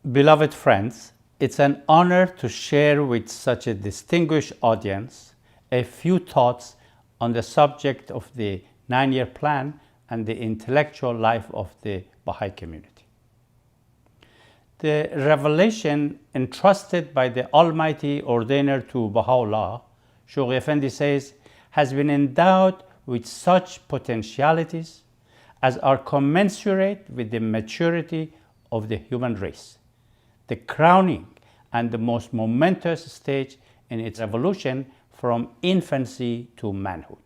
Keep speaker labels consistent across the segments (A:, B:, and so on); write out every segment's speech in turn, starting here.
A: Beloved friends, it's an honor to share with such a distinguished audience a few thoughts on the subject of the 9-year plan and the intellectual life of the Baha'i community. The revelation entrusted by the Almighty Ordainer to Baha'u'llah, Shoghi Effendi says, has been endowed with such potentialities as are commensurate with the maturity of the human race, the crowning and the most momentous stage in its evolution from infancy to manhood.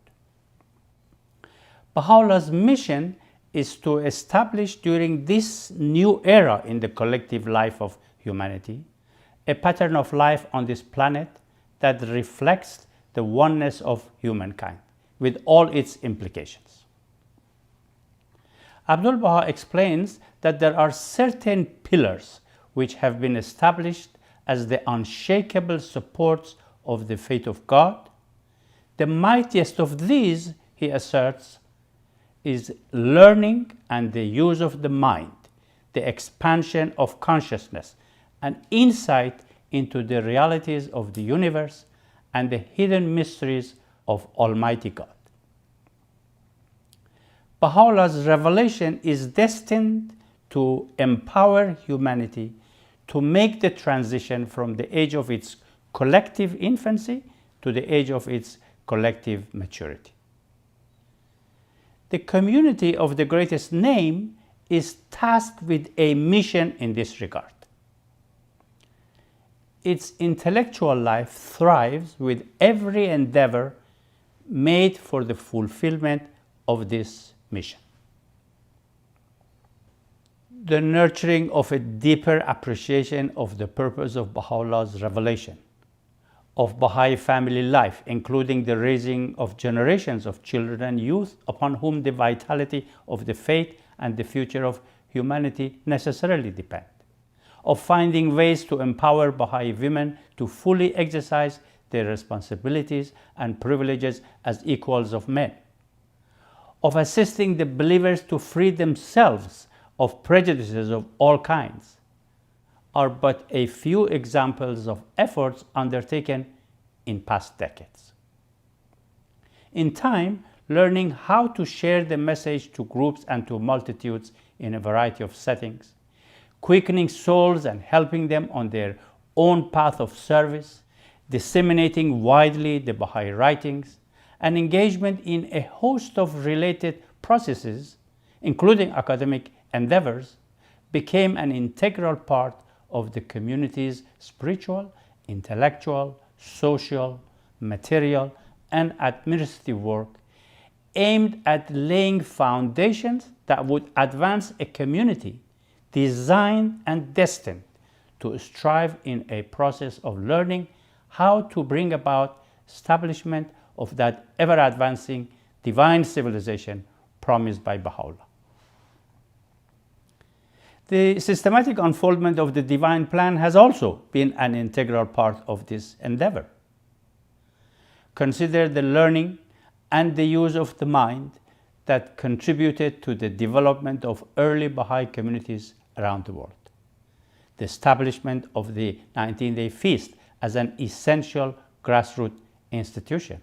A: Baha'u'llah's mission is to establish during this new era in the collective life of humanity a pattern of life on this planet that reflects the oneness of humankind with all its implications. Abdul Baha explains that there are certain pillars which have been established as the unshakable supports of the faith of God. The mightiest of these, he asserts, is learning and the use of the mind, the expansion of consciousness, and insight into the realities of the universe and the hidden mysteries of Almighty God. Baha'u'llah's revelation is destined to empower humanity to make the transition from the age of its collective infancy to the age of its collective maturity. The community of the greatest name is tasked with a mission in this regard. Its intellectual life thrives with every endeavor made for the fulfillment of this mission. The nurturing of a deeper appreciation of the purpose of Baha'u'llah's revelation, of Baha'i family life, including the raising of generations of children and youth upon whom the vitality of the faith and the future of humanity necessarily depend, of finding ways to empower Baha'i women to fully exercise their responsibilities and privileges as equals of men, of assisting the believers to free themselves of prejudices of all kinds, are but a few examples of efforts undertaken in past decades. In time, learning how to share the message to groups and to multitudes in a variety of settings, quickening souls and helping them on their own path of service, disseminating widely the Baha'i writings, and engagement in a host of related processes, including academic endeavors, became an integral part of the community's spiritual, intellectual, social, material, and administrative work aimed at laying foundations that would advance a community designed and destined to strive in a process of learning how to bring about establishment of that ever-advancing divine civilization promised by Baha'u'llah. The systematic unfoldment of the divine plan has also been an integral part of this endeavor. Consider the learning and the use of the mind that contributed to the development of early Baha'i communities around the world. The establishment of the 19-day feast as an essential grassroots institution,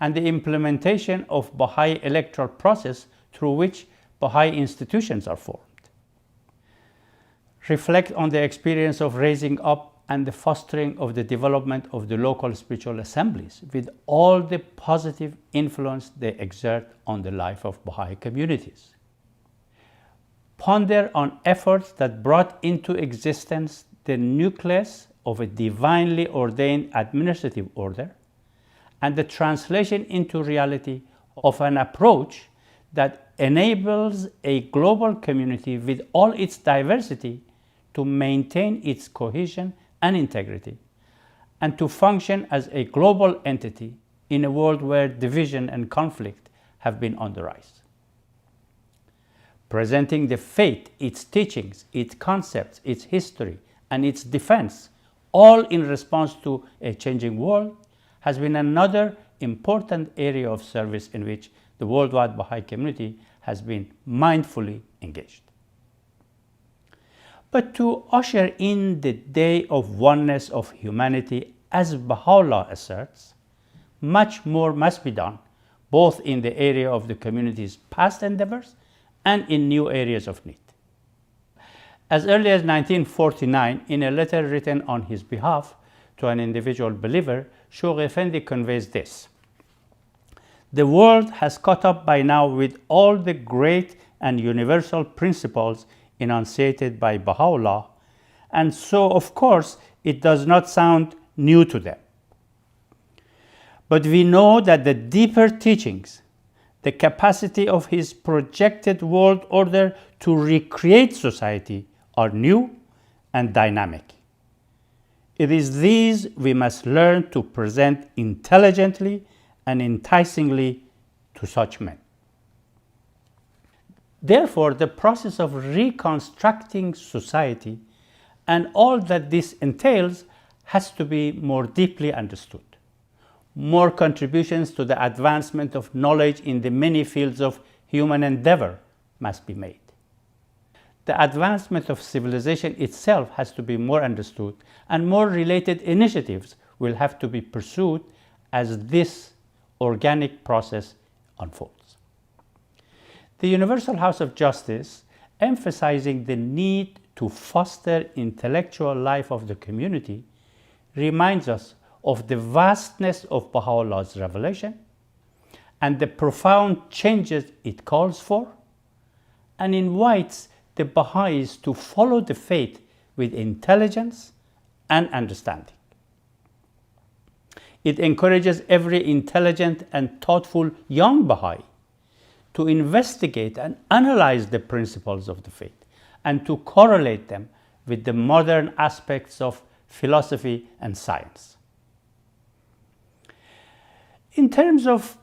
A: and the implementation of Baha'i electoral process through which Baha'i institutions are formed. Reflect on the experience of raising up and the fostering of the development of the local spiritual assemblies with all the positive influence they exert on the life of Baha'i communities. Ponder on efforts that brought into existence the nucleus of a divinely ordained administrative order and the translation into reality of an approach that enables a global community with all its diversity to maintain its cohesion and integrity, and to function as a global entity in a world where division and conflict have been on the rise. Presenting the faith, its teachings, its concepts, its history, and its defense, all in response to a changing world, has been another important area of service in which the worldwide Baha'i community has been mindfully engaged. but to usher in the day of oneness of humanity, as Baha'u'llah asserts, much more must be done, both in the area of the community's past endeavors and in new areas of need. As early as 1949, in a letter written on his behalf to an individual believer, Shoghi Effendi conveys this: "The world has caught up by now with all the great and universal principles enunciated by Baha'u'llah, and so, of course, it does not sound new to them. But we know that the deeper teachings, the capacity of his projected world order to recreate society, are new and dynamic. It is these we must learn to present intelligently and enticingly to such men." Therefore, the process of reconstructing society and all that this entails has to be more deeply understood. More contributions to the advancement of knowledge in the many fields of human endeavor must be made. The advancement of civilization itself has to be more understood, and more related initiatives will have to be pursued as this organic process unfolds. The Universal House of Justice, emphasizing the need to foster intellectual life of the community, reminds us of the vastness of Baha'u'llah's revelation and the profound changes it calls for, and invites the Baha'is to follow the faith with intelligence and understanding. It encourages every intelligent and thoughtful young Baha'i to investigate and analyze the principles of the faith and to correlate them with the modern aspects of philosophy and science. In terms of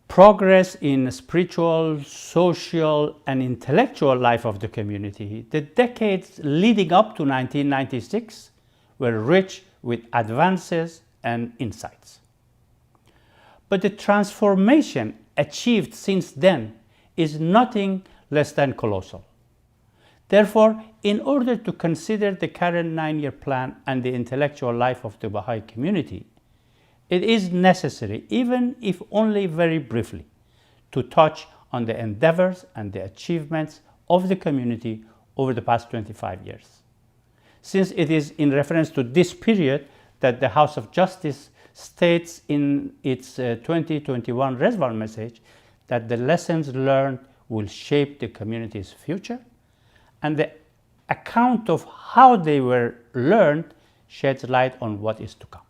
A: progress in spiritual, social, and intellectual life of the community, the decades leading up to 1996 were rich with advances and insights. But the transformation achieved since then is nothing less than colossal. Therefore, in order to consider the current 9-year plan and the intellectual life of the Baha'i community, it is necessary, even if only very briefly, to touch on the endeavors and the achievements of the community over the past 25 years. Since it is in reference to this period that the House of Justice states in its 2021 Rizwan message that the lessons learned will shape the community's future, and the account of how they were learned sheds light on what is to come.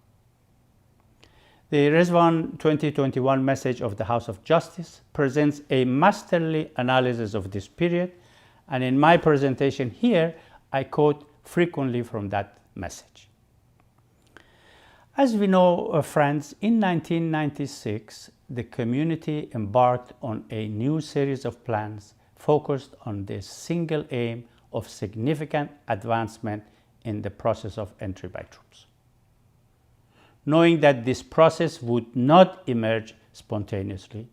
A: The Rizwan 2021 message of the House of Justice presents a masterly analysis of this period, and in my presentation here, I quote frequently from that message. As we know, friends, in 1996, the community embarked on a new series of plans focused on the single aim of significant advancement in the process of entry by troops. Knowing that this process would not emerge spontaneously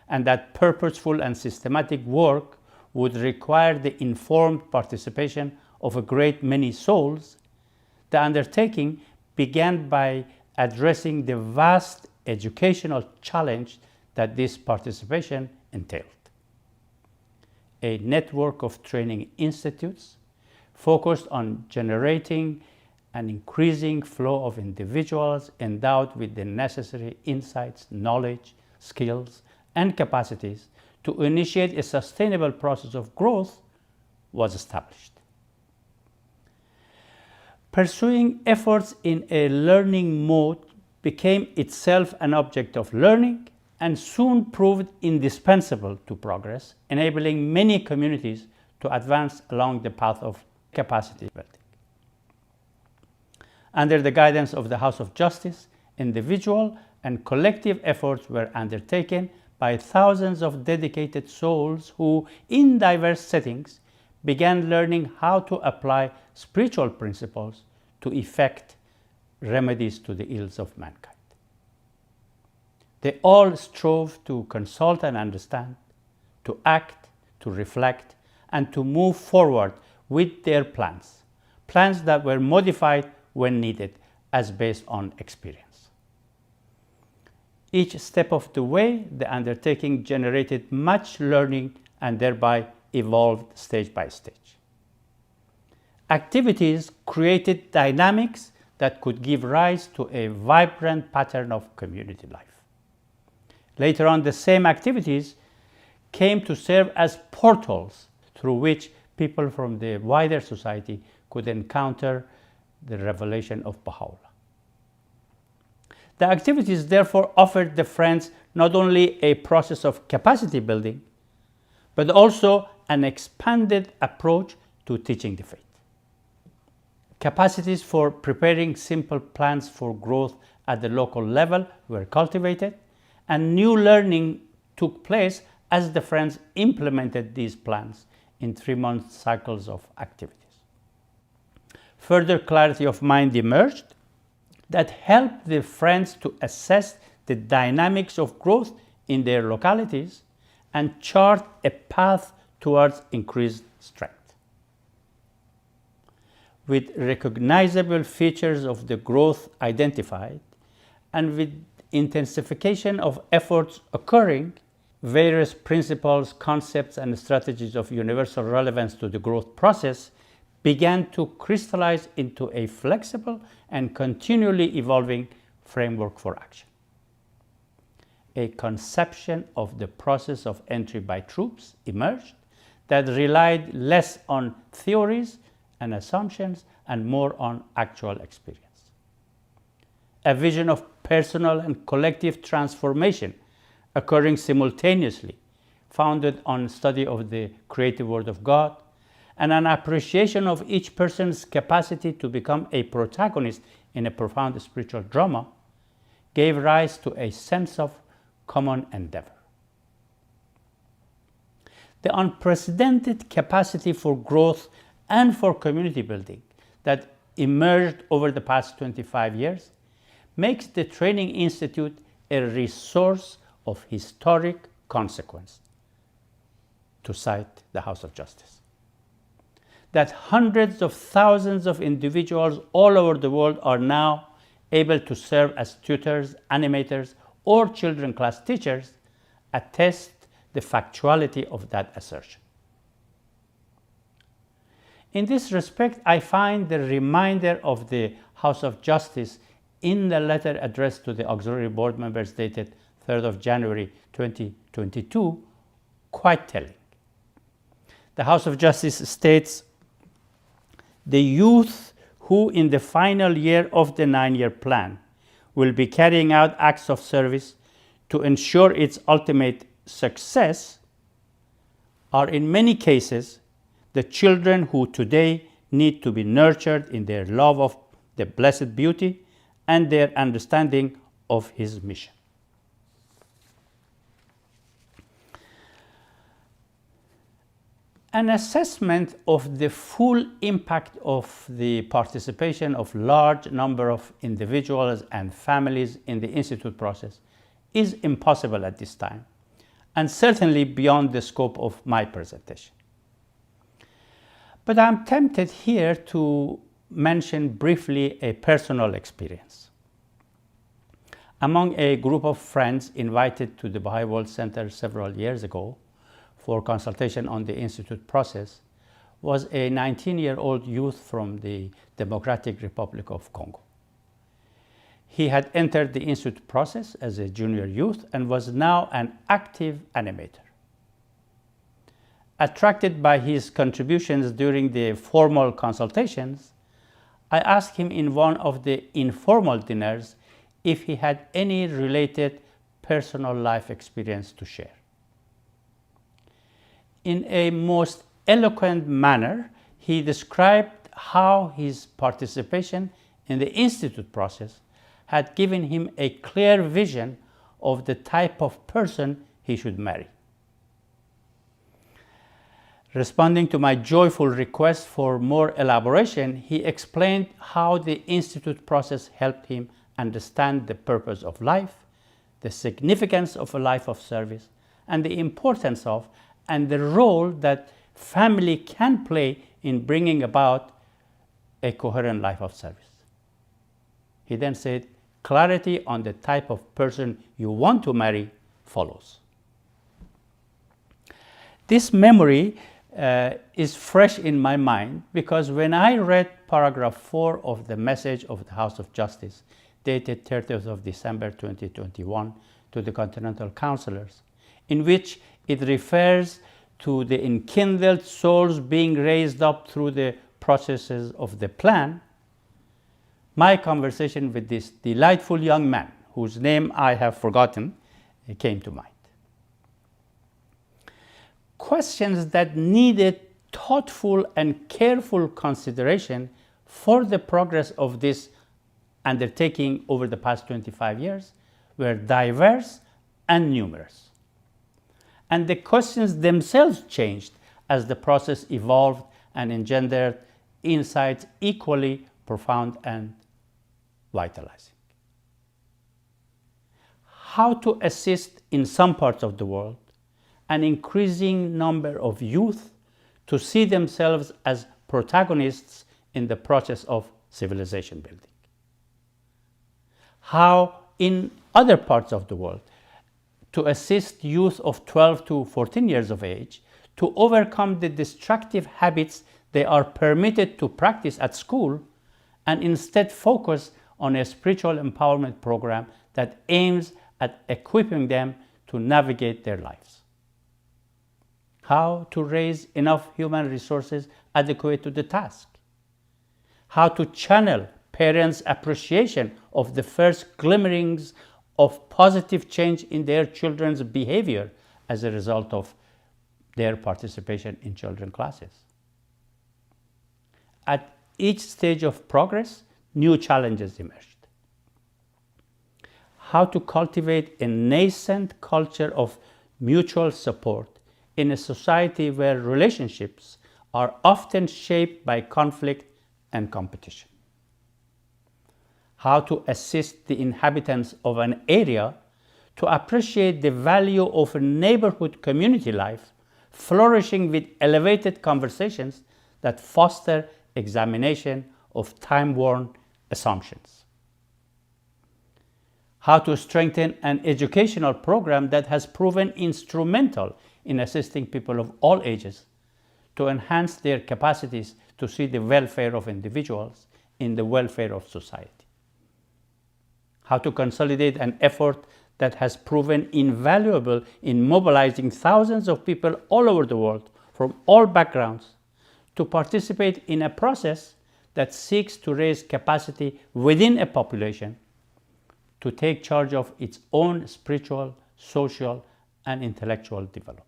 A: and that purposeful and systematic work would require the informed participation of a great many souls, the undertaking began by addressing the vast educational challenge that this participation entailed. A network of training institutes focused on generating an increasing flow of individuals endowed with the necessary insights, knowledge, skills, and capacities to initiate a sustainable process of growth was established. Pursuing efforts in a learning mode became itself an object of learning and soon proved indispensable to progress, enabling many communities to advance along the path of capacity building. Under the guidance of the House of Justice, individual and collective efforts were undertaken by thousands of dedicated souls who, in diverse settings, began learning how to apply spiritual principles to effect remedies to the ills of mankind. They all strove to consult and understand, to act, to reflect, and to move forward with their plans, plans that were modified when needed as based on experience. Each step of the way, the undertaking generated much learning and thereby evolved stage by stage. Activities created dynamics that could give rise to a vibrant pattern of community life. Later on, the same activities came to serve as portals through which people from the wider society could encounter the revelation of Baha'u'llah. The activities therefore offered the Friends not only a process of capacity building, but also an expanded approach to teaching the faith. Capacities for preparing simple plans for growth at the local level were cultivated, and new learning took place as the Friends implemented these plans in 3-month cycles of activities. Further clarity of mind emerged that helped the Friends to assess the dynamics of growth in their localities and chart a path towards increased strength. With recognizable features of the growth identified, and with intensification of efforts occurring, various principles, concepts, and strategies of universal relevance to the growth process began to crystallize into a flexible and continually evolving framework for action. A conception of the process of entry by troops emerged that relied less on theories and assumptions and more on actual experience. A vision of personal and collective transformation occurring simultaneously, founded on study of the creative Word of God, and an appreciation of each person's capacity to become a protagonist in a profound spiritual drama, gave rise to a sense of common endeavor. The unprecedented capacity for growth and for community building that emerged over the past 25 years makes the Training Institute a resource of historic consequence, to cite the House of Justice. That hundreds of thousands of individuals all over the world are now able to serve as tutors, animators, or children class teachers attest the factuality of that assertion. In this respect, I find the reminder of the House of Justice in the letter addressed to the auxiliary board members dated 3rd of January 2022 quite telling. The House of Justice states, "The youth who in the final year of the 9-year plan will be carrying out acts of service to ensure its ultimate success are in many cases the children who today need to be nurtured in their love of the blessed beauty and their understanding of His mission." An assessment of the full impact of the participation of large number of individuals and families in the Institute process is impossible at this time, and certainly beyond the scope of my presentation. But I'm tempted here to mention briefly a personal experience. Among a group of friends invited to the Baha'i World Center several years ago for consultation on the Institute process was a 19-year-old youth from the Democratic Republic of Congo. He had entered the Institute process as a junior youth and was now an active animator. Attracted by his contributions during the formal consultations, I asked him in one of the informal dinners if he had any related personal life experience to share. In a most eloquent manner, he described how his participation in the Institute process had given him a clear vision of the type of person he should marry. Responding to my joyful request for more elaboration, he explained how the Institute process helped him understand the purpose of life, the significance of a life of service, and the importance of and the role that family can play in bringing about a coherent life of service. He then said, clarity on the type of person you want to marry follows. This memory is fresh in my mind because when I read paragraph 4 of the message of the House of Justice, dated 30th of December 2021 to the Continental Councillors, in which it refers to the enkindled souls being raised up through the processes of the plan, my conversation with this delightful young man, whose name I have forgotten, came to mind. Questions that needed thoughtful and careful consideration for the progress of this undertaking over the past 25 years were diverse and numerous. And the questions themselves changed as the process evolved and engendered insights equally profound and vitalizing. How to assist in some parts of the world an increasing number of youth to see themselves as protagonists in the process of civilization building. How in other parts of the world to assist youth of 12 to 14 years of age to overcome the destructive habits they are permitted to practice at school and instead focus on a spiritual empowerment program that aims at equipping them to navigate their lives. How to raise enough human resources adequate to the task. How to channel parents' appreciation of the first glimmerings of positive change in their children's behavior as a result of their participation in children's classes. At each stage of progress, new challenges emerged. How to cultivate a nascent culture of mutual support in a society where relationships are often shaped by conflict and competition. How to assist the inhabitants of an area to appreciate the value of a neighborhood community life, flourishing with elevated conversations that foster examination of time-worn assumptions. How to strengthen an educational program that has proven instrumental in assisting people of all ages to enhance their capacities to see the welfare of individuals in the welfare of society. How to consolidate an effort that has proven invaluable in mobilizing thousands of people all over the world from all backgrounds to participate in a process that seeks to raise capacity within a population to take charge of its own spiritual, social, and intellectual development.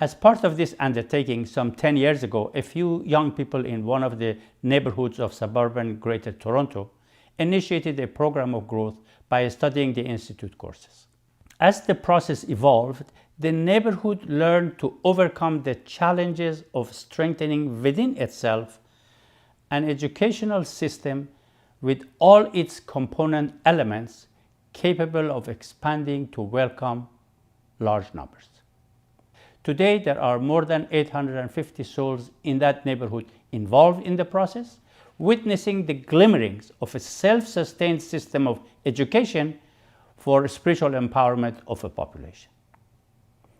A: As part of this undertaking, some 10 years ago, a few young people in one of the neighborhoods of suburban Greater Toronto initiated a program of growth by studying the Institute courses. As the process evolved, the neighborhood learned to overcome the challenges of strengthening within itself an educational system with all its component elements capable of expanding to welcome large numbers. Today, there are more than 850 souls in that neighborhood involved in the process, witnessing the glimmerings of a self-sustained system of education for spiritual empowerment of a population.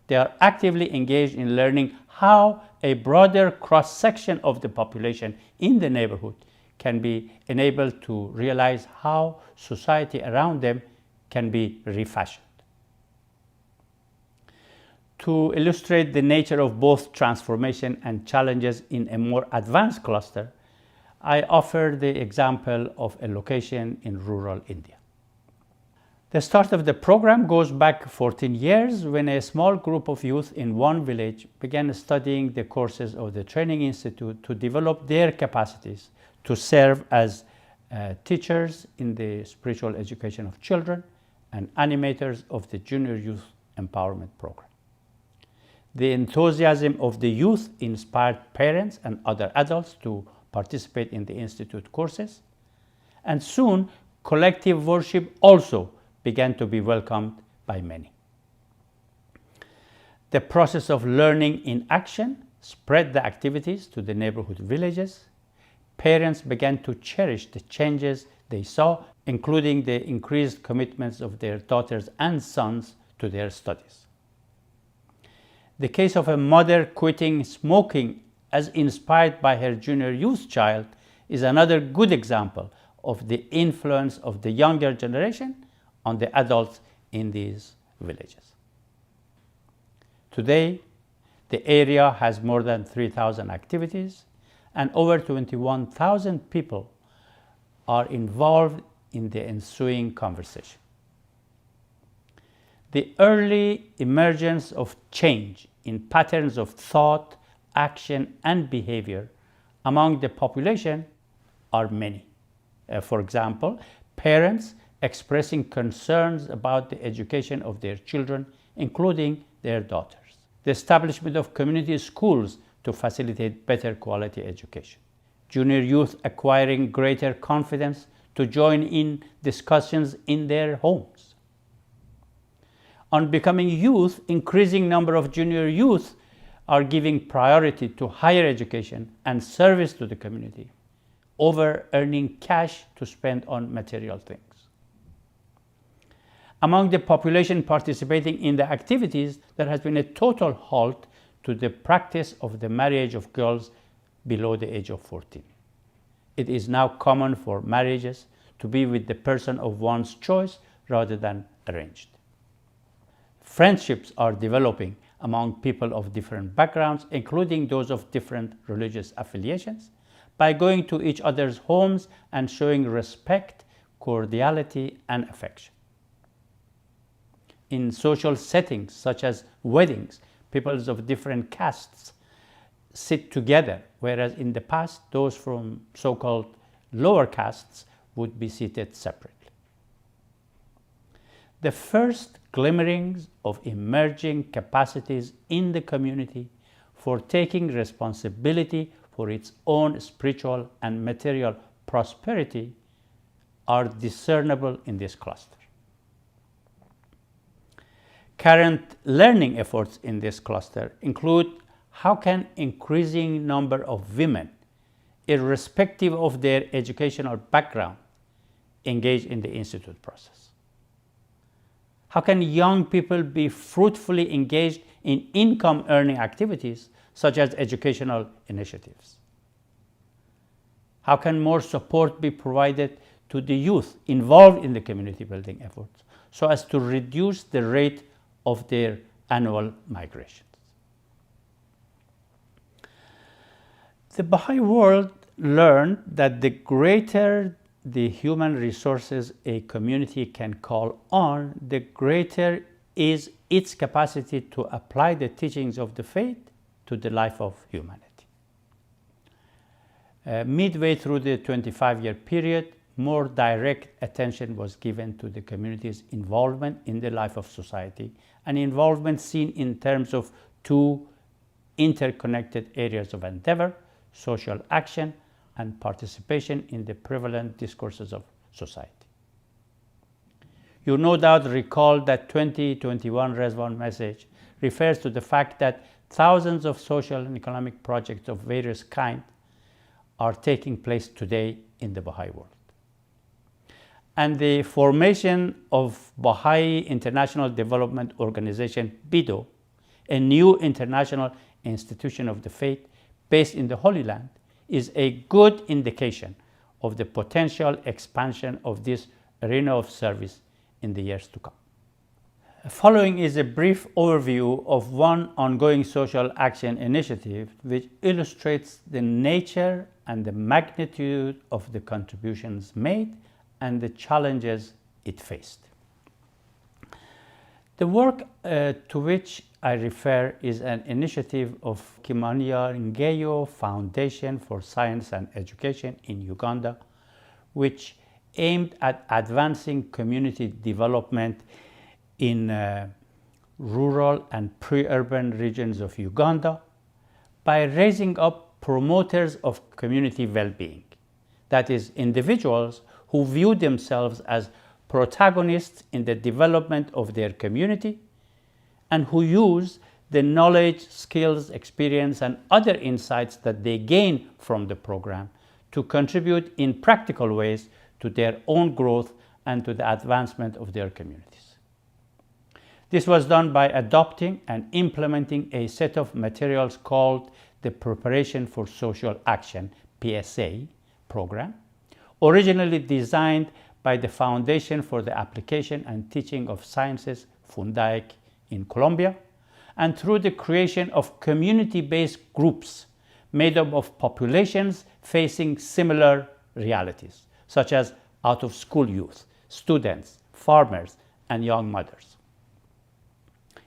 A: They are actively engaged in learning how a broader cross-section of the population in the neighborhood can be enabled to realize how society around them can be refashioned. To illustrate the nature of both transformation and challenges in a more advanced cluster, I offer the example of a location in rural India. The start of the program goes back 14 years when a small group of youth in one village began studying the courses of the Training Institute to develop their capacities to serve as teachers in the spiritual education of children and animators of the Junior Youth Empowerment Program. The enthusiasm of the youth inspired parents and other adults to participate in the Institute courses, and soon collective worship also began to be welcomed by many. The process of learning in action spread the activities to the neighborhood villages, parents began to cherish the changes they saw, including the increased commitments of their daughters and sons to their studies. The case of a mother quitting smoking as inspired by her junior youth child is another good example of the influence of the younger generation on the adults in these villages. Today, the area has more than 3,000 activities, and over 21,000 people are involved in the ensuing conversation. The early emergence of change in patterns of thought, action, and behavior among the population are many. For example, parents expressing concerns about the education of their children, including their daughters. The establishment of community schools to facilitate better quality education. Junior youth acquiring greater confidence to join in discussions in their homes. On becoming youth, increasing number of junior youth are giving priority to higher education and service to the community over earning cash to spend on material things. Among the population participating in the activities, there has been a total halt to the practice of the marriage of girls below the age of 14. It is now common for marriages to be with the person of one's choice rather than arranged. Friendships are developing among people of different backgrounds, including those of different religious affiliations, by going to each other's homes and showing respect, cordiality, and affection. In social settings such as weddings, peoples of different castes sit together, whereas in the past, those from so-called lower castes would be seated separately. The first glimmerings of emerging capacities in the community for taking responsibility for its own spiritual and material prosperity are discernible in this cluster. Current learning efforts in this cluster include how can increasing number of women, irrespective of their educational background, engage in the institute process? How can young people be fruitfully engaged in income-earning activities such as educational initiatives? How can more support be provided to the youth involved in the community building efforts so as to reduce the rate of their annual migrations? The Baha'i world learned that the greater the human resources a community can call on, the greater is its capacity to apply the teachings of the faith to the life of humanity. Midway through the 25-year period, more direct attention was given to the community's involvement in the life of society, an involvement seen in terms of two interconnected areas of endeavor: social action and participation in the prevalent discourses of society. You no doubt recall that 2021 Rizwan message refers to the fact that thousands of social and economic projects of various kinds are taking place today in the Baha'i world. And the formation of Baha'i International Development Organization, BIDO, a new international institution of the faith based in the Holy Land, is a good indication of the potential expansion of this arena of service in the years to come. Following is a brief overview of one ongoing social action initiative which illustrates the nature and the magnitude of the contributions made and the challenges it faced. The work to which I refer is an initiative of Kimania Ngeyo Foundation for Science and Education in Uganda, which aimed at advancing community development in rural and pre-urban regions of Uganda by raising up promoters of community well-being, that is, individuals who view themselves as protagonists in the development of their community and who use the knowledge, skills, experience, and other insights that they gain from the program to contribute in practical ways to their own growth and to the advancement of their communities. This was done by adopting and implementing a set of materials called the Preparation for Social Action (PSA) program, originally designed by the Foundation for the Application and Teaching of Sciences, Fundaic, in Colombia, and through the creation of community-based groups made up of populations facing similar realities, such as out-of-school youth, students, farmers, and young mothers.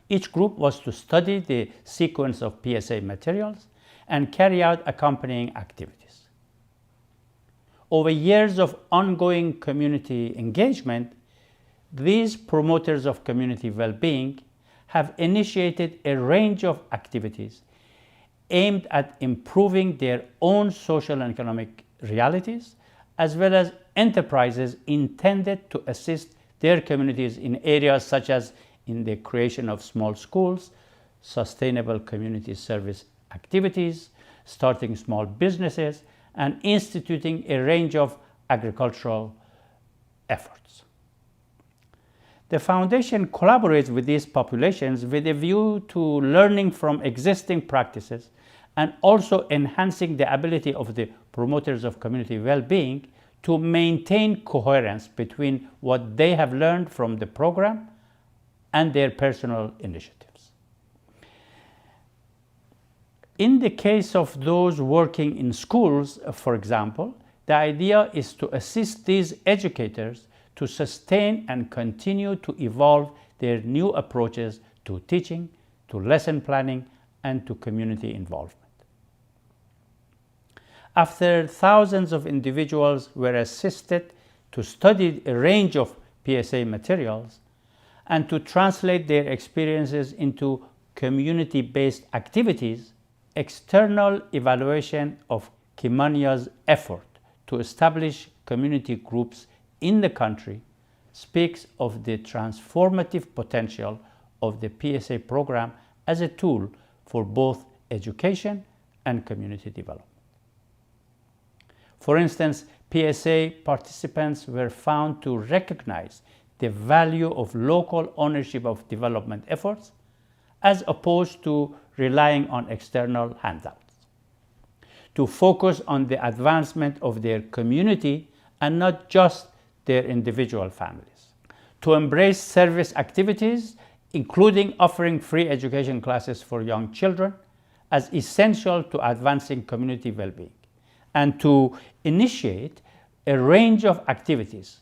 A: Each group was to study the sequence of PSA materials and carry out accompanying activities. Over years of ongoing community engagement, these promoters of community well-being have initiated a range of activities aimed at improving their own social and economic realities, as well as enterprises intended to assist their communities in areas such as in the creation of small schools, sustainable community service activities, starting small businesses, and instituting a range of agricultural efforts. The Foundation collaborates with these populations with a view to learning from existing practices and also enhancing the ability of the promoters of community well-being to maintain coherence between what they have learned from the program and their personal initiatives. In the case of those working in schools, for example, the idea is to assist these educators to sustain and continue to evolve their new approaches to teaching, to lesson planning, and to community involvement. After thousands of individuals were assisted to study a range of PSA materials and to translate their experiences into community-based activities, external evaluation of Kimania's effort to establish community groups in the country speaks of the transformative potential of the PSA program as a tool for both education and community development. For instance, PSA participants were found to recognize the value of local ownership of development efforts as opposed to relying on external handouts, to focus on the advancement of their community and not just their individual families, to embrace service activities, including offering free education classes for young children, as essential to advancing community well-being, and to initiate a range of activities,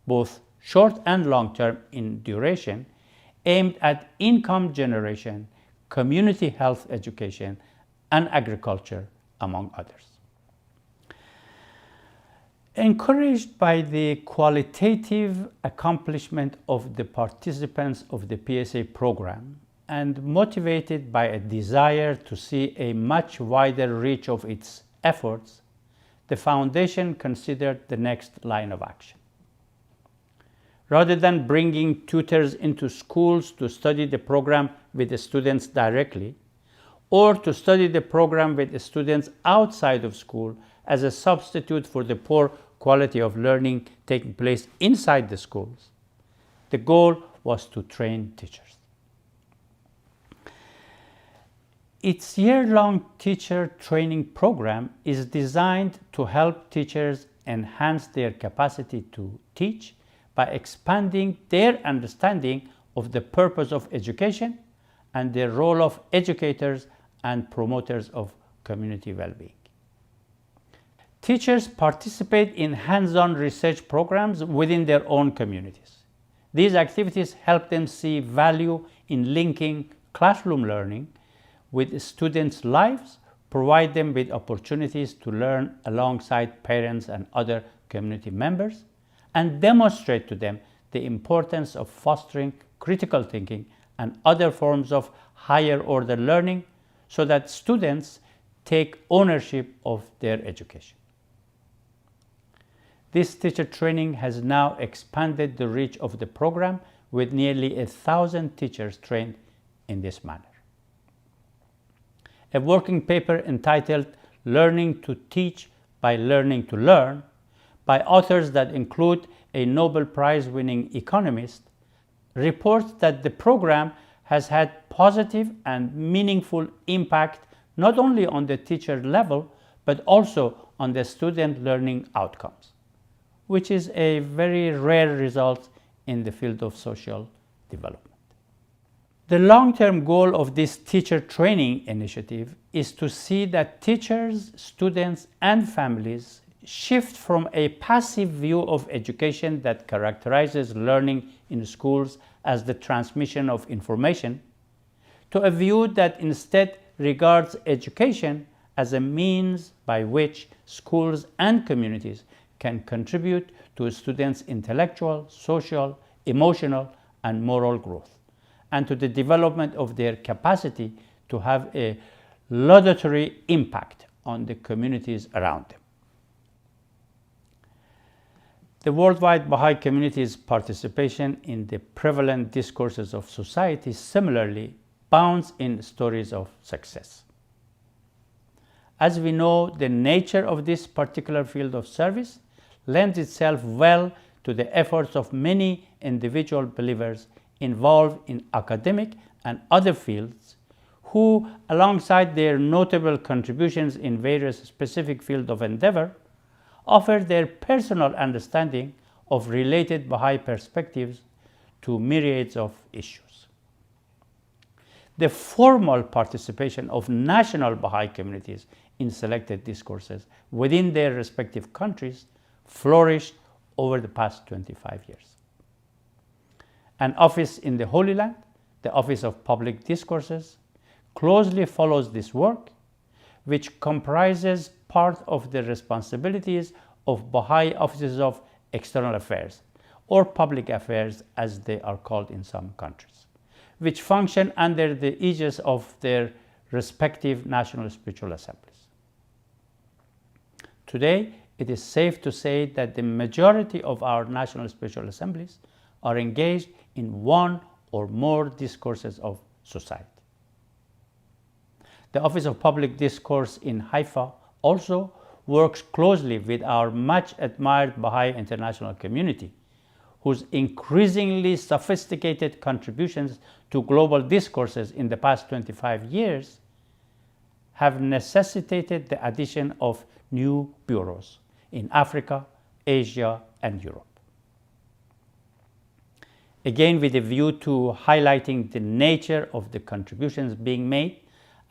A: both short and long-term in duration, aimed at income generation, community health education, and agriculture, among others. Encouraged by the qualitative accomplishment of the participants of the PSA program and motivated by a desire to see a much wider reach of its efforts, the Foundation considered the next line of action. Rather than bringing tutors into schools to study the program with the students directly, or to study the program with the students outside of school as a substitute for the poor quality of learning taking place inside the schools, the goal was to train teachers. Its year-long teacher training program is designed to help teachers enhance their capacity to teach by expanding their understanding of the purpose of education and the role of educators and promoters of community well-being. Teachers participate in hands-on research programs within their own communities. These activities help them see value in linking classroom learning with students' lives, provide them with opportunities to learn alongside parents and other community members, and demonstrate to them the importance of fostering critical thinking and other forms of higher order learning so that students take ownership of their education. This teacher training has now expanded the reach of the program with nearly 1,000 teachers trained in this manner. A working paper entitled "Learning to Teach by Learning to Learn, by authors that include a Nobel Prize-winning economist, reports that the program has had positive and meaningful impact not only on the teacher level, but also on the student learning outcomes, which is a very rare result in the field of social development. The long-term goal of this teacher training initiative is to see that teachers, students, and families shift from a passive view of education that characterizes learning in schools as the transmission of information to a view that instead regards education as a means by which schools and communities can contribute to students' intellectual, social, emotional, and moral growth, and to the development of their capacity to have a laudatory impact on the communities around them. The worldwide Baha'i community's participation in the prevalent discourses of society similarly abounds in stories of success. As we know, the nature of this particular field of service lends itself well to the efforts of many individual believers involved in academic and other fields who, alongside their notable contributions in various specific fields of endeavor, offer their personal understanding of related Baha'i perspectives to myriads of issues. The formal participation of national Baha'i communities in selected discourses within their respective countries flourished over the past 25 years. An office in the Holy Land, the Office of Public Discourses, closely follows this work, which comprises part of the responsibilities of Baha'i Offices of External Affairs, or Public Affairs as they are called in some countries, which function under the aegis of their respective national spiritual assemblies. Today, it is safe to say that the majority of our national spiritual assemblies are engaged in one or more discourses of society. The Office of Public Discourse in Haifa also works closely with our much admired Baha'i international community, whose increasingly sophisticated contributions to global discourses in the past 25 years have necessitated the addition of new bureaus in Africa, Asia, and Europe. Again, with a view to highlighting the nature of the contributions being made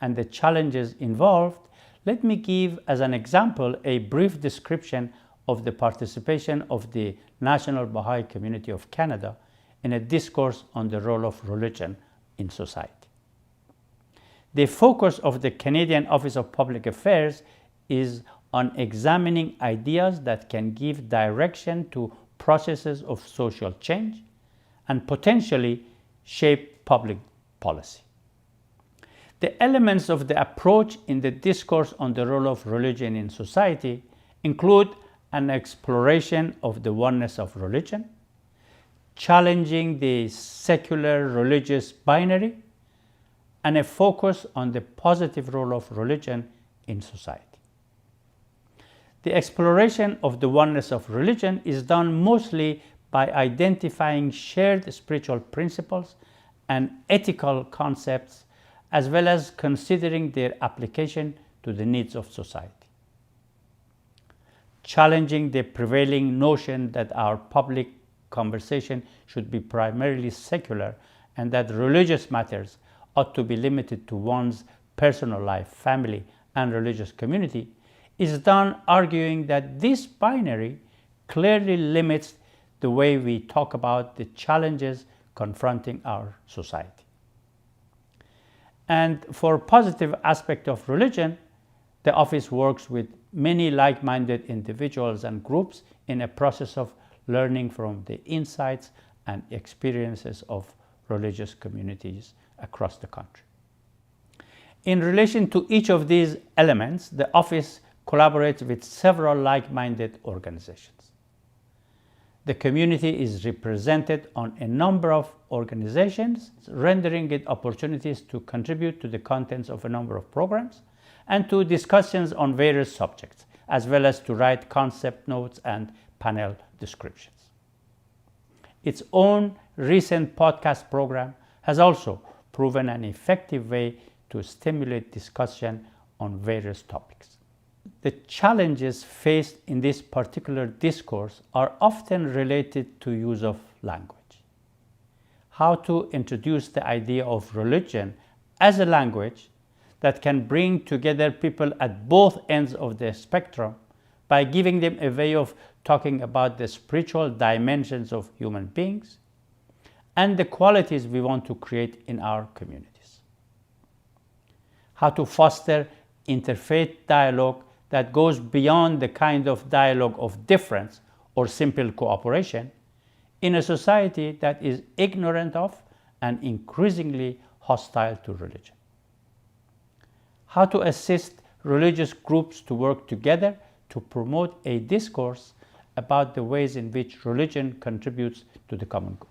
A: and the challenges involved, let me give as an example a brief description of the participation of the National Baha'i Community of Canada in a discourse on the role of religion in society. The focus of the Canadian Office of Public Affairs is on examining ideas that can give direction to processes of social change and potentially shape public policy. The elements of the approach in the discourse on the role of religion in society include an exploration of the oneness of religion, challenging the secular religious binary, and a focus on the positive role of religion in society. The exploration of the oneness of religion is done mostly by identifying shared spiritual principles and ethical concepts, as well as considering their application to the needs of society. Challenging the prevailing notion that our public conversation should be primarily secular and that religious matters ought to be limited to one's personal life, family, and religious community is done arguing that this binary clearly limits the way we talk about the challenges confronting our society. And for positive aspect of religion, the office works with many like-minded individuals and groups in a process of learning from the insights and experiences of religious communities across the country. In relation to each of these elements, the office collaborates with several like-minded organizations. The community is represented on a number of organizations, rendering it opportunities to contribute to the contents of a number of programs and to discussions on various subjects, as well as to write concept notes and panel descriptions. Its own recent podcast program has also proven an effective way to stimulate discussion on various topics. The challenges faced in this particular discourse are often related to use of language. How to introduce the idea of religion as a language that can bring together people at both ends of the spectrum by giving them a way of talking about the spiritual dimensions of human beings and the qualities we want to create in our communities. How to foster interfaith dialogue that goes beyond the kind of dialogue of difference or simple cooperation in a society that is ignorant of and increasingly hostile to religion. How to assist religious groups to work together to promote a discourse about the ways in which religion contributes to the common good.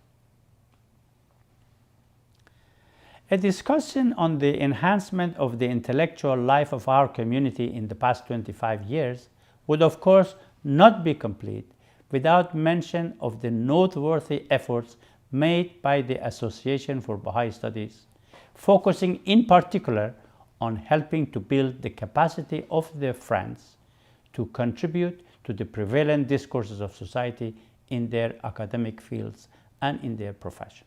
A: A discussion on the enhancement of the intellectual life of our community in the past 25 years would of course not be complete without mention of the noteworthy efforts made by the Association for Baha'i Studies, focusing in particular on helping to build the capacity of their friends to contribute to the prevalent discourses of society in their academic fields and in their professions.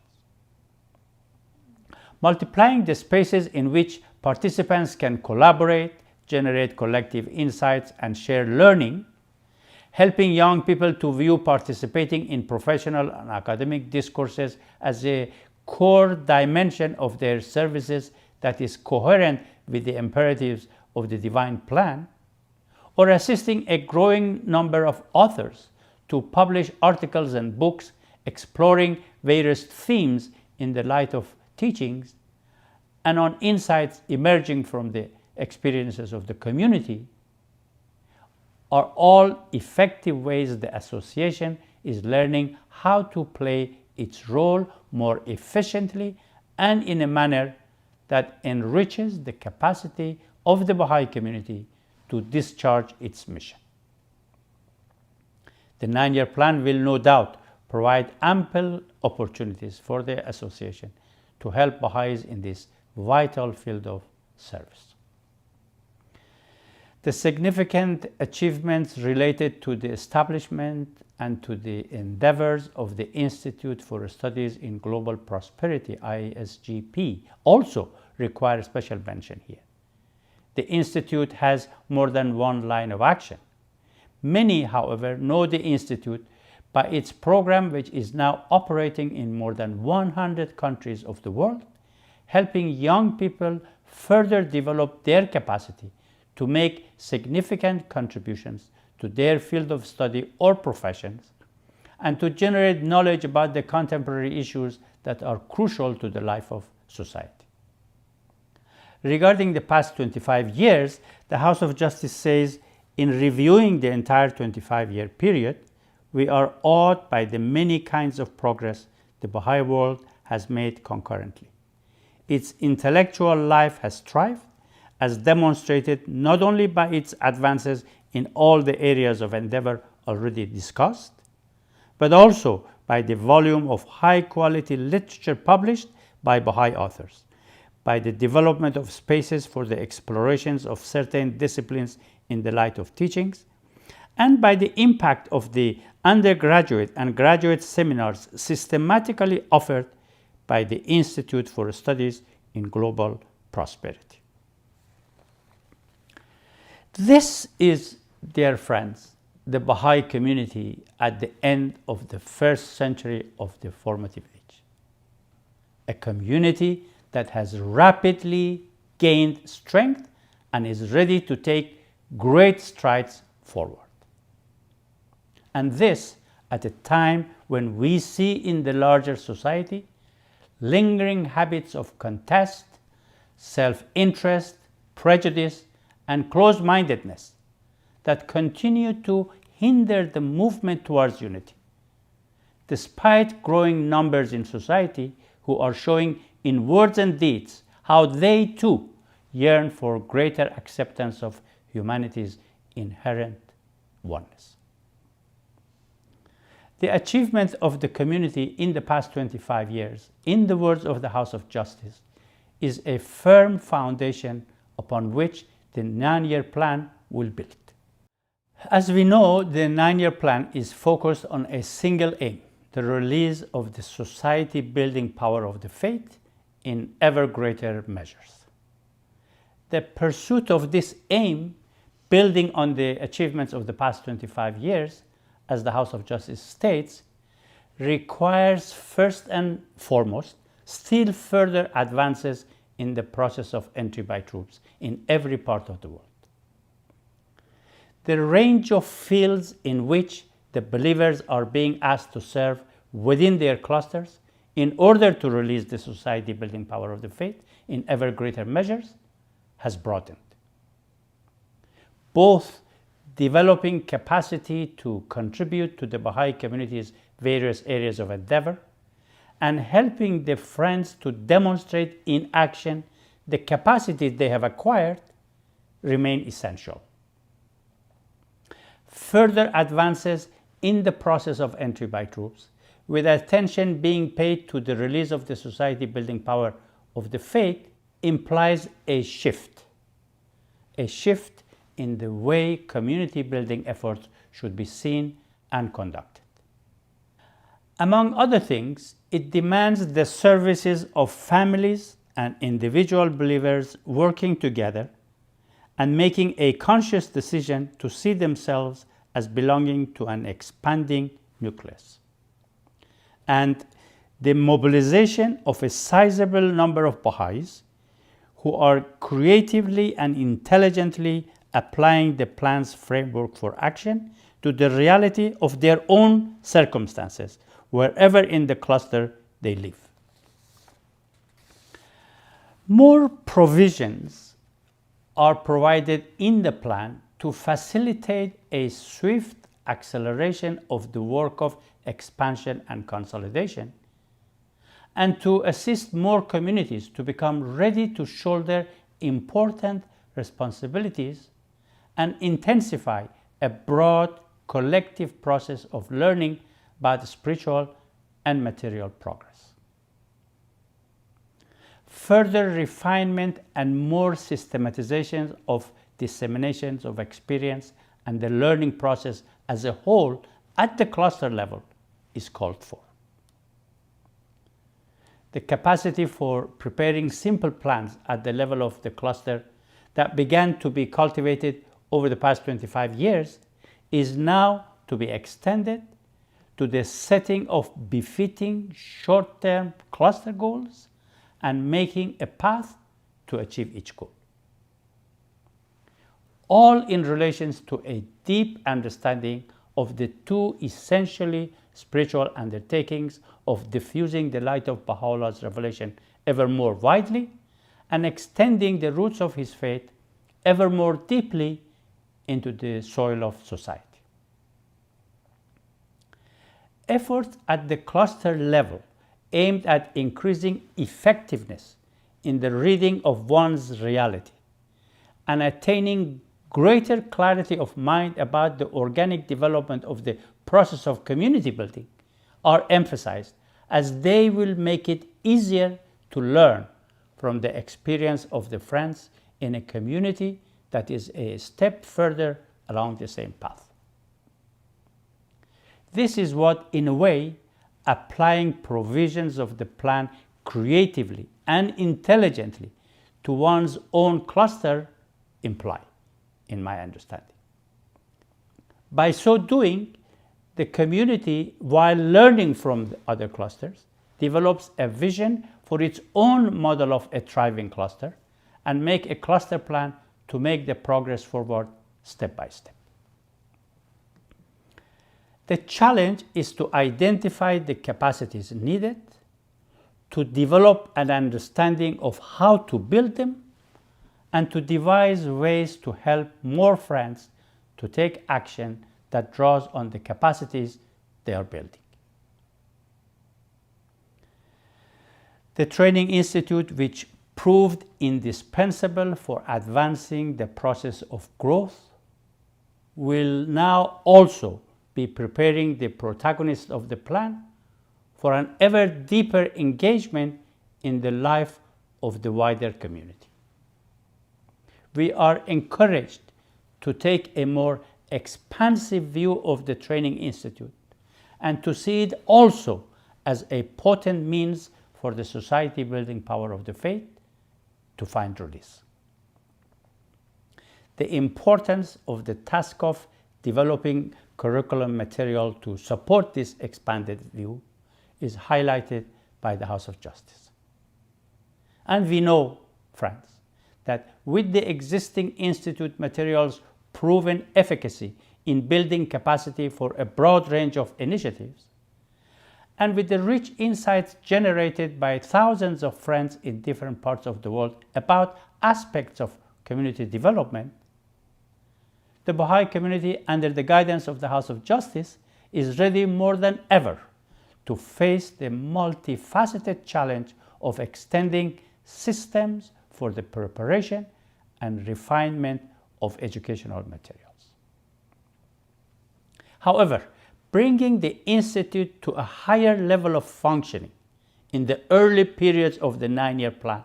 A: Multiplying the spaces in which participants can collaborate, generate collective insights, and share learning, helping young people to view participating in professional and academic discourses as a core dimension of their services that is coherent with the imperatives of the divine plan, or assisting a growing number of authors to publish articles and books exploring various themes in the light of teachings and on insights emerging from the experiences of the community, are all effective ways the association is learning how to play its role more efficiently and in a manner that enriches the capacity of the Baha'i community to discharge its mission. The 9-year plan will no doubt provide ample opportunities for the association to help Baha'is in this vital field of service. The significant achievements related to the establishment and to the endeavors of the Institute for Studies in Global Prosperity, ISGP, also require special mention here. The Institute has more than one line of action. Many, however, know the Institute by its program, which is now operating in more than 100 countries of the world, helping young people further develop their capacity to make significant contributions to their field of study or professions, and to generate knowledge about the contemporary issues that are crucial to the life of society. Regarding the past 25 years, the House of Justice says, in reviewing the entire 25-year period, we are awed by the many kinds of progress the Baha'i world has made concurrently. Its intellectual life has thrived, as demonstrated not only by its advances in all the areas of endeavor already discussed, but also by the volume of high-quality literature published by Baha'i authors, by the development of spaces for the explorations of certain disciplines in the light of teachings, and by the impact of the undergraduate and graduate seminars systematically offered by the Institute for Studies in Global Prosperity. This is, dear friends, the Baha'i community at the end of the first century of the formative age. A community that has rapidly gained strength and is ready to take great strides forward. And this at a time when we see in the larger society lingering habits of contest, self-interest, prejudice, and closed-mindedness that continue to hinder the movement towards unity, despite growing numbers in society who are showing in words and deeds how they too yearn for greater acceptance of humanity's inherent oneness. The achievement of the community in the past 25 years, in the words of the House of Justice, is a firm foundation upon which the 9-year plan will build. As we know, the 9-year plan is focused on a single aim: the release of the society-building power of the faith in ever greater measures. The pursuit of this aim, building on the achievements of the past 25 years, as the House of Justice states, requires first and foremost still further advances in the process of entry by troops in every part of the world. The range of fields in which the believers are being asked to serve within their clusters in order to release the society-building power of the faith in ever greater measures has broadened. Both developing capacity to contribute to the Baha'i community's various areas of endeavor and helping the Friends to demonstrate in action the capacities they have acquired remain essential. Further advances in the process of entry by troops, with attention being paid to the release of the society-building power of the faith, implies a shift in the way community-building efforts should be seen and conducted. Among other things, it demands the services of families and individual believers working together and making a conscious decision to see themselves as belonging to an expanding nucleus. And the mobilization of a sizable number of Baha'is who are creatively and intelligently applying the plan's framework for action to the reality of their own circumstances, wherever in the cluster they live. More provisions are provided in the plan to facilitate a swift acceleration of the work of expansion and consolidation, and to assist more communities to become ready to shoulder important responsibilities and intensify a broad collective process of learning about spiritual and material progress. Further refinement and more systematization of disseminations of experience and the learning process as a whole at the cluster level is called for. The capacity for preparing simple plans at the level of the cluster that began to be cultivated over the past 25 years is now to be extended to the setting of befitting short-term cluster goals and making a path to achieve each goal. All in relation to a deep understanding of the two essentially spiritual undertakings of diffusing the light of Baha'u'llah's revelation ever more widely and extending the roots of his faith ever more deeply into the soil of society. Efforts at the cluster level aimed at increasing effectiveness in the reading of one's reality and attaining greater clarity of mind about the organic development of the process of community building are emphasized, as they will make it easier to learn from the experience of the Friends in a community that is a step further along the same path. This is what, in a way, applying provisions of the plan creatively and intelligently to one's own cluster imply, in my understanding. By so doing, the community, while learning from the other clusters, develops a vision for its own model of a thriving cluster and make a cluster plan to make the progress forward step by step. The challenge is to identify the capacities needed, to develop an understanding of how to build them, and to devise ways to help more Friends to take action that draws on the capacities they are building. The Training Institute, which proved indispensable for advancing the process of growth, will now also be preparing the protagonists of the plan for an ever deeper engagement in the life of the wider community. We are encouraged to take a more expansive view of the Training Institute and to see it also as a potent means for the society-building power of the faith to find release. The importance of the task of developing curriculum material to support this expanded view is highlighted by the House of Justice. And we know, friends, that with the existing Institute materials' proven efficacy in building capacity for a broad range of initiatives, and with the rich insights generated by thousands of friends in different parts of the world about aspects of community development, the Baha'i community, under the guidance of the House of Justice, is ready more than ever to face the multifaceted challenge of extending systems for the preparation and refinement of educational materials. However, bringing the Institute to a higher level of functioning in the early periods of the 9-year plan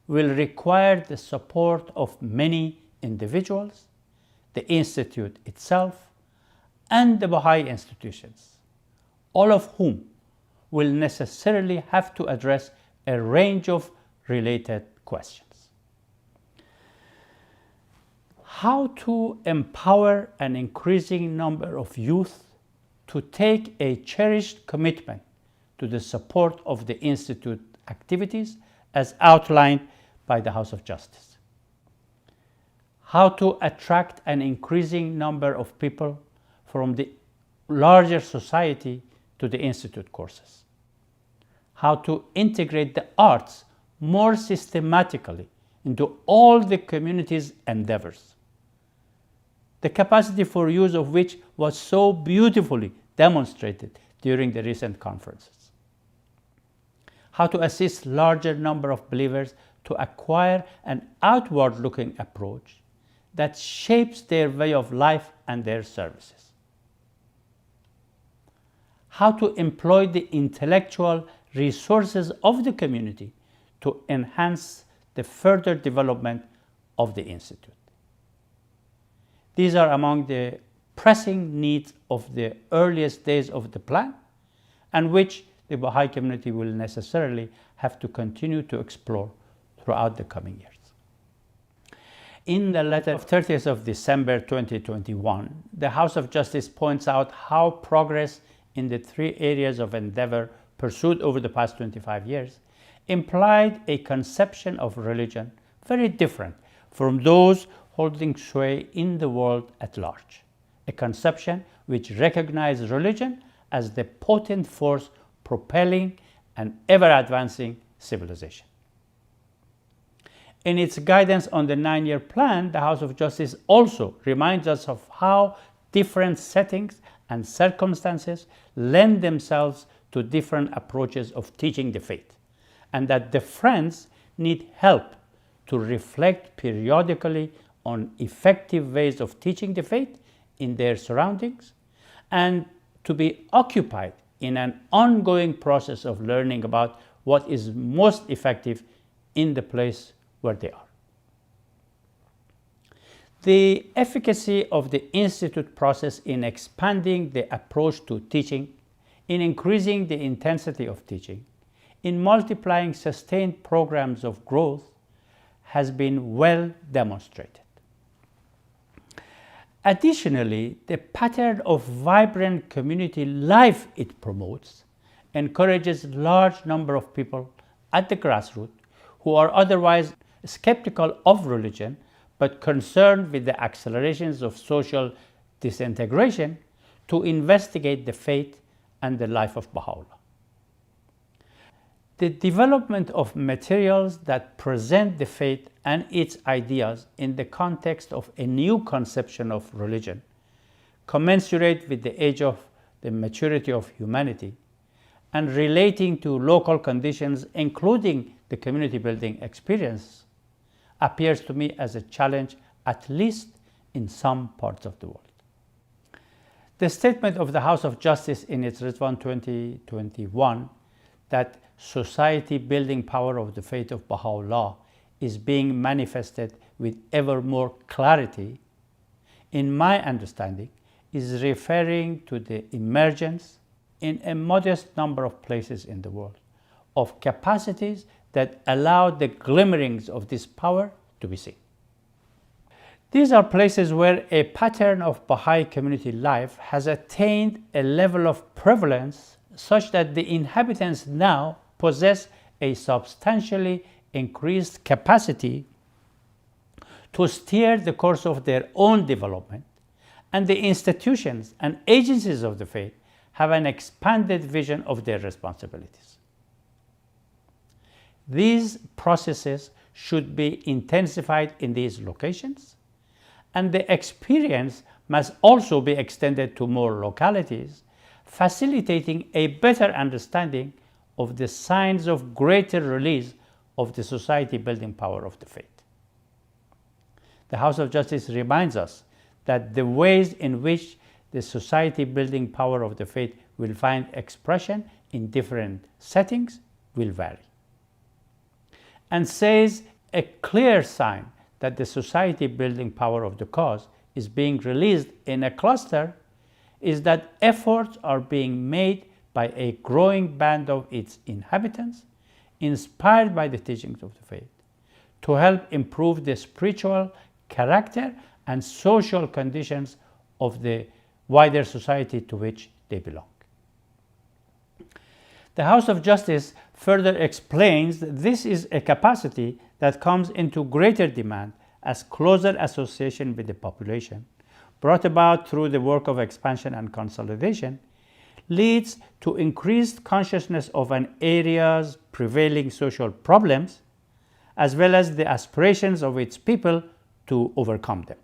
A: will require the support of many individuals, the Institute itself, and the Baha'i institutions, all of whom will necessarily have to address a range of related questions. How to empower an increasing number of youth to take a cherished commitment to the support of the Institute activities as outlined by the House of Justice. How to attract an increasing number of people from the larger society to the Institute courses. How to integrate the arts more systematically into all the community's endeavors, the capacity for use of which was so beautifully demonstrated during the recent conferences. How to assist larger number of believers to acquire an outward-looking approach that shapes their way of life and their services. How to employ the intellectual resources of the community to enhance the further development of the Institute. These are among the pressing needs of the earliest days of the plan, and which the Baha'i community will necessarily have to continue to explore throughout the coming years. In the letter of 30th of December 2021, the House of Justice points out how progress in the 3 areas of endeavor pursued over the past 25 years implied a conception of religion very different from those holding sway in the world at large, a conception which recognized religion as the potent force propelling an ever-advancing civilization. In its guidance on the 9-year plan, the House of Justice also reminds us of how different settings and circumstances lend themselves to different approaches of teaching the faith, and that the friends need help to reflect periodically on effective ways of teaching the faith in their surroundings, and to be occupied in an ongoing process of learning about what is most effective in the place where they are. The efficacy of the Institute process in expanding the approach to teaching, in increasing the intensity of teaching, in multiplying sustained programs of growth has been well demonstrated. Additionally, the pattern of vibrant community life it promotes encourages large number of people at the grassroots who are otherwise skeptical of religion but concerned with the accelerations of social disintegration to investigate the faith and the life of Baha'u'llah. The development of materials that present the faith and its ideas in the context of a new conception of religion, commensurate with the age of the maturity of humanity, and relating to local conditions, including the community building experience, appears to me as a challenge at least in some parts of the world. The statement of the House of Justice in its Rizwan 2021 that society building power of the faith of Baha'u'llah is being manifested with ever more clarity, in my understanding, is referring to the emergence in a modest number of places in the world of capacities that allow the glimmerings of this power to be seen. These are places where a pattern of Baha'i community life has attained a level of prevalence such that the inhabitants now possess a substantially increased capacity to steer the course of their own development, and the institutions and agencies of the faith have an expanded vision of their responsibilities. These processes should be intensified in these locations, and the experience must also be extended to more localities, facilitating a better understanding of the signs of greater release of the society building power of the faith. The House of Justice reminds us that the ways in which the society building power of the faith will find expression in different settings will vary, and says a clear sign that the society building power of the cause is being released in a cluster is that efforts are being made by a growing band of its inhabitants, inspired by the teachings of the faith, to help improve the spiritual character and social conditions of the wider society to which they belong. The House of Justice further explains that this is a capacity that comes into greater demand as closer association with the population, brought about through the work of expansion and consolidation, leads to increased consciousness of an area's prevailing social problems, as well as the aspirations of its people to overcome them.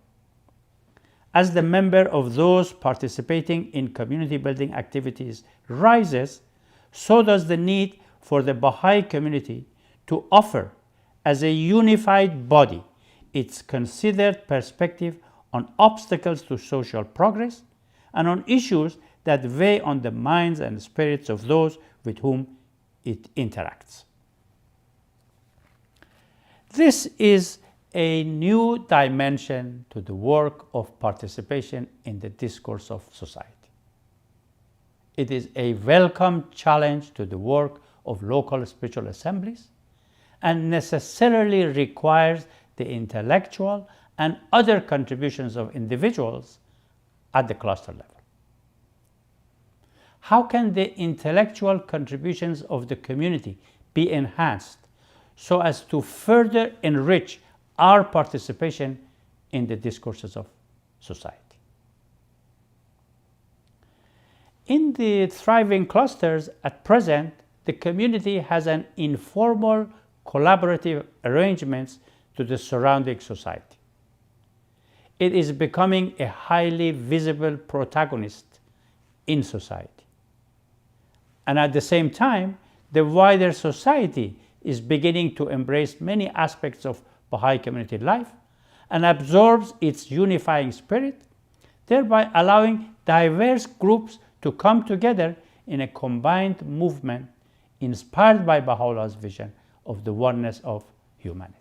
A: As the number of those participating in community building activities rises, so does the need for the Baha'i community to offer, as a unified body, its considered perspective on obstacles to social progress and on issues that weigh on the minds and spirits of those with whom it interacts. This is a new dimension to the work of participation in the discourse of society. It is a welcome challenge to the work of local spiritual assemblies and necessarily requires the intellectual and other contributions of individuals at the cluster level. How can the intellectual contributions of the community be enhanced so as to further enrich our participation in the discourses of society? In the thriving clusters at present, the community has an informal collaborative arrangements to the surrounding society. It is becoming a highly visible protagonist in society. And at the same time, the wider society is beginning to embrace many aspects of Baha'i community life and absorbs its unifying spirit, thereby allowing diverse groups to come together in a combined movement inspired by Baha'u'llah's vision of the oneness of humanity.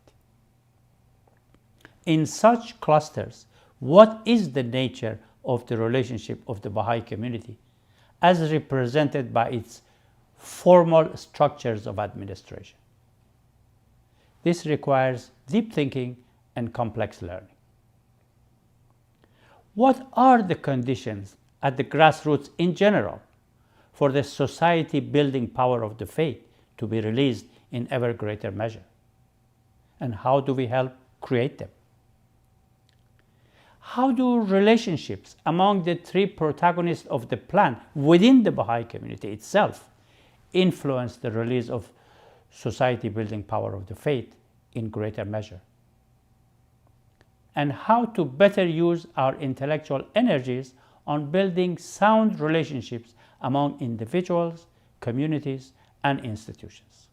A: In such clusters, what is the nature of the relationship of the Baha'i community as represented by its formal structures of administration? This requires deep thinking and complex learning. What are the conditions at the grassroots in general for the society building power of the faith to be released in ever greater measure? And how do we help create them? How do relationships among the three protagonists of the plan within the Baha'i community itself influence the release of society building power of the faith in greater measure? And how to better use our intellectual energies on building sound relationships among individuals, communities, and institutions.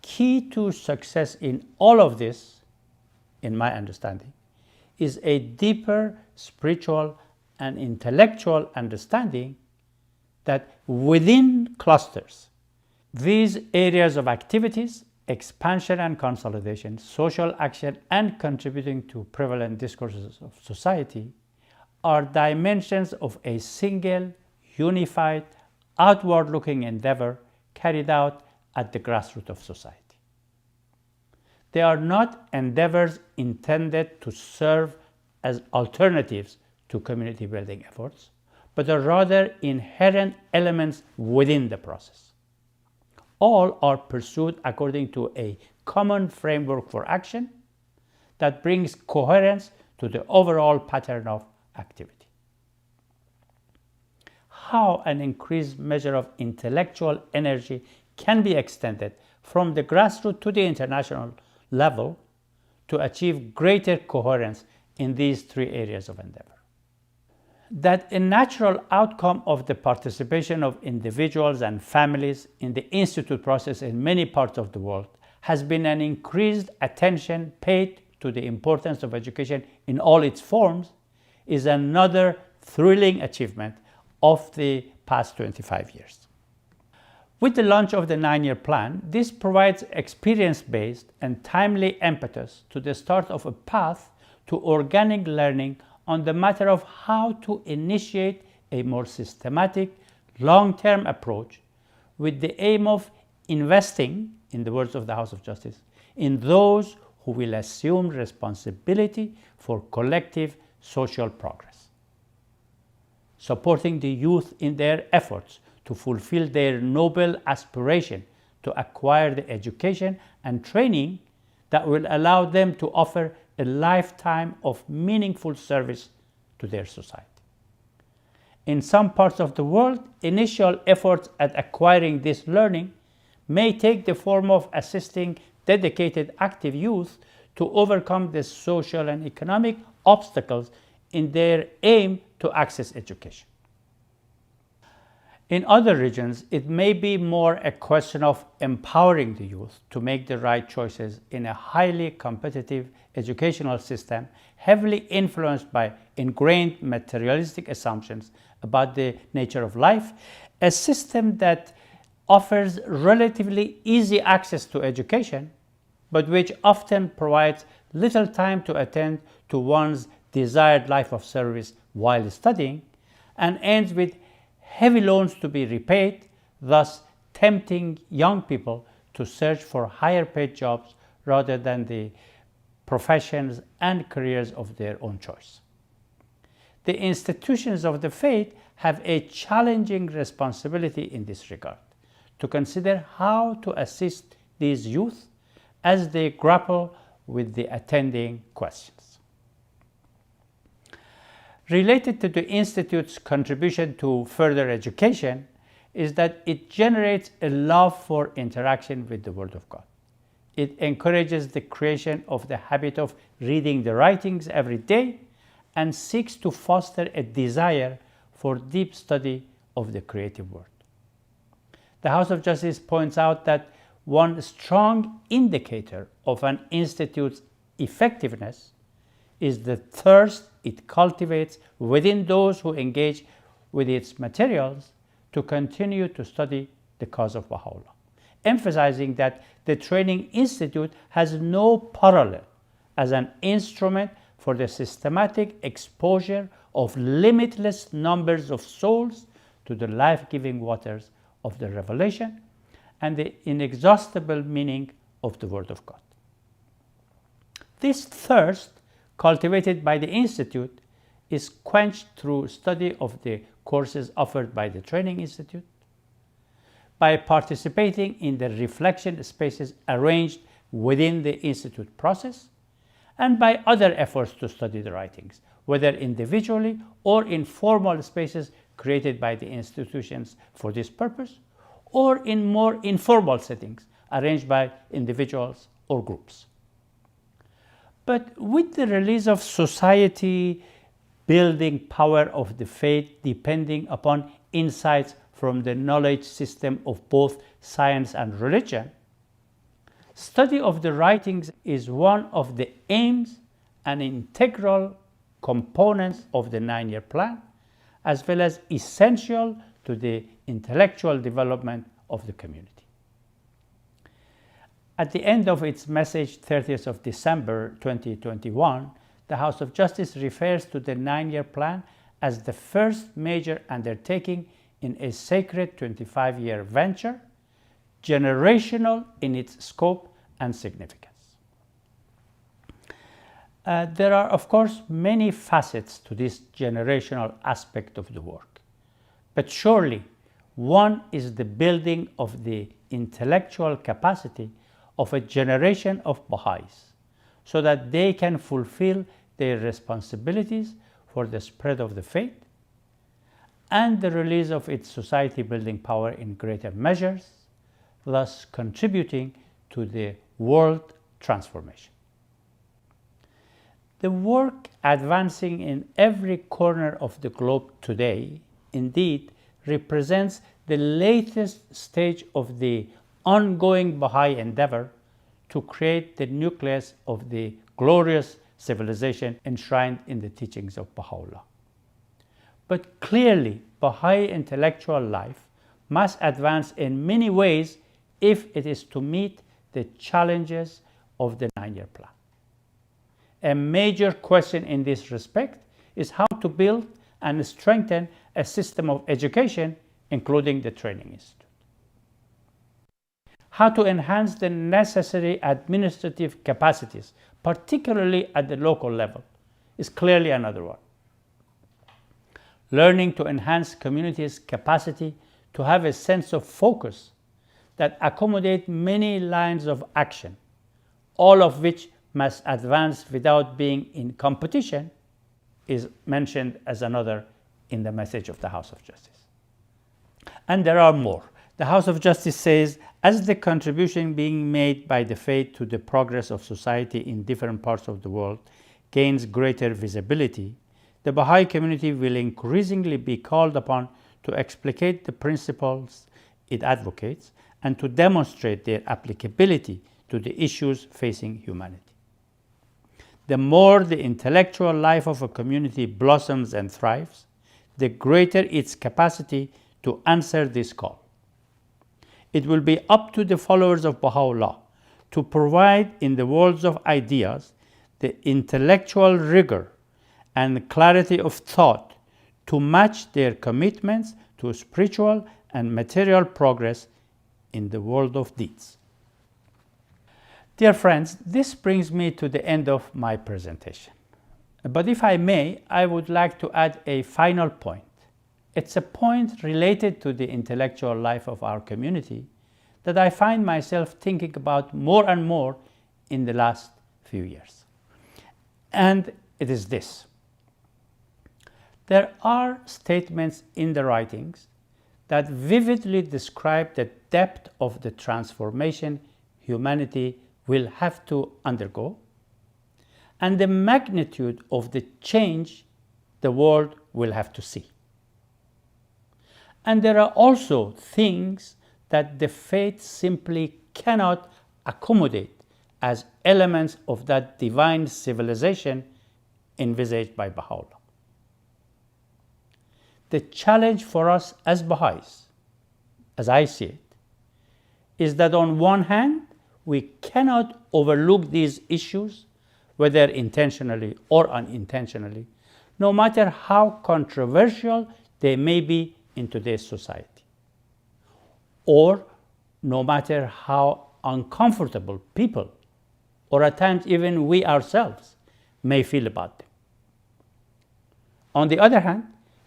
A: Key to success in all of this, in my understanding, is a deeper spiritual and intellectual understanding that within clusters, these areas of activities, expansion and consolidation, social action, and contributing to prevalent discourses of society are dimensions of a single, unified, outward-looking endeavor carried out at the grassroots of society. They are not endeavors intended to serve as alternatives to community building efforts, but are rather inherent elements within the process. All are pursued according to a common framework for action that brings coherence to the overall pattern of activity. How an increased measure of intellectual energy can be extended from the grassroots to the international level to achieve greater coherence in these three areas of endeavor. That a natural outcome of the participation of individuals and families in the institute process in many parts of the world has been an increased attention paid to the importance of education in all its forms is another thrilling achievement of the past 25 years. With the launch of the 9-year plan, this provides experience-based and timely impetus to the start of a path to organic learning on the matter of how to initiate a more systematic, long-term approach with the aim of investing, in the words of the House of Justice, in those who will assume responsibility for collective social progress, supporting the youth in their efforts to fulfill their noble aspiration to acquire the education and training that will allow them to offer a lifetime of meaningful service to their society. In some parts of the world, initial efforts at acquiring this learning may take the form of assisting dedicated active youth to overcome the social and economic obstacles in their aim to access education. In other regions, it may be more a question of empowering the youth to make the right choices in a highly competitive educational system heavily influenced by ingrained materialistic assumptions about the nature of life, a system that offers relatively easy access to education, but which often provides little time to attend to one's desired life of service while studying, and ends with heavy loans to be repaid, thus tempting young people to search for higher paid jobs rather than the professions and careers of their own choice. The institutions of the faith have a challenging responsibility in this regard, to consider how to assist these youth as they grapple with the attending questions. Related to the Institute's contribution to further education is that it generates a love for interaction with the Word of God. It encourages the creation of the habit of reading the writings every day and seeks to foster a desire for deep study of the creative Word. The House of Justice points out that one strong indicator of an institute's effectiveness is the thirst it cultivates within those who engage with its materials to continue to study the cause of Baha'u'llah, emphasizing that the Training Institute has no parallel as an instrument for the systematic exposure of limitless numbers of souls to the life-giving waters of the revelation and the inexhaustible meaning of the Word of God. This thirst, cultivated by the Institute, is quenched through study of the courses offered by the Training Institute, by participating in the reflection spaces arranged within the Institute process, and by other efforts to study the writings, whether individually or in formal spaces created by the institutions for this purpose, or in more informal settings arranged by individuals or groups. But with the release of society building power of the faith depending upon insights from the knowledge system of both science and religion, study of the writings is one of the aims an integral component of the 9-year plan, as well as essential to the intellectual development of the community. At the end of its message, 30th of December 2021, the House of Justice refers to the 9-year plan as the first major undertaking in a sacred 25-year venture, generational in its scope and significance. There are, of course, many facets to this generational aspect of the work, but surely one is the building of the intellectual capacity of a generation of Baha'is so that they can fulfill their responsibilities for the spread of the faith and the release of its society-building power in greater measures, thus contributing to the world transformation. The work advancing in every corner of the globe today, indeed, represents the latest stage of the ongoing Baha'i endeavor to create the nucleus of the glorious civilization enshrined in the teachings of Baha'u'llah. But clearly, Baha'i intellectual life must advance in many ways if it is to meet the challenges of the 9-year plan. A major question in this respect is how to build and strengthen a system of education, including the training institute. How to enhance the necessary administrative capacities, particularly at the local level, is clearly another one. Learning to enhance communities' capacity to have a sense of focus that accommodate many lines of action, all of which must advance without being in competition, is mentioned as another in the message of the House of Justice. And there are more. The House of Justice says, as the contribution being made by the faith to the progress of society in different parts of the world gains greater visibility, the Baha'i community will increasingly be called upon to explicate the principles it advocates and to demonstrate their applicability to the issues facing humanity. The more the intellectual life of a community blossoms and thrives, the greater its capacity to answer this call. It will be up to the followers of Baha'u'llah to provide in the worlds of ideas the intellectual rigor and clarity of thought to match their commitments to spiritual and material progress in the world of deeds. Dear friends, this brings me to the end of my presentation. But if I may, I would like to add a final point. It's a point related to the intellectual life of our community that I find myself thinking about more and more in the last few years. And it is this. There are statements in the writings that vividly describe the depth of the transformation humanity will have to undergo and the magnitude of the change the world will have to see. And there are also things that the faith simply cannot accommodate as elements of that divine civilization envisaged by Baha'u'llah. The challenge for us as Baha'is, as I see it, is that on one hand, we cannot overlook these issues, whether intentionally or unintentionally, no matter how controversial they may be in today's society, or no matter how uncomfortable people, or at times even we ourselves, may feel about them. On the other hand,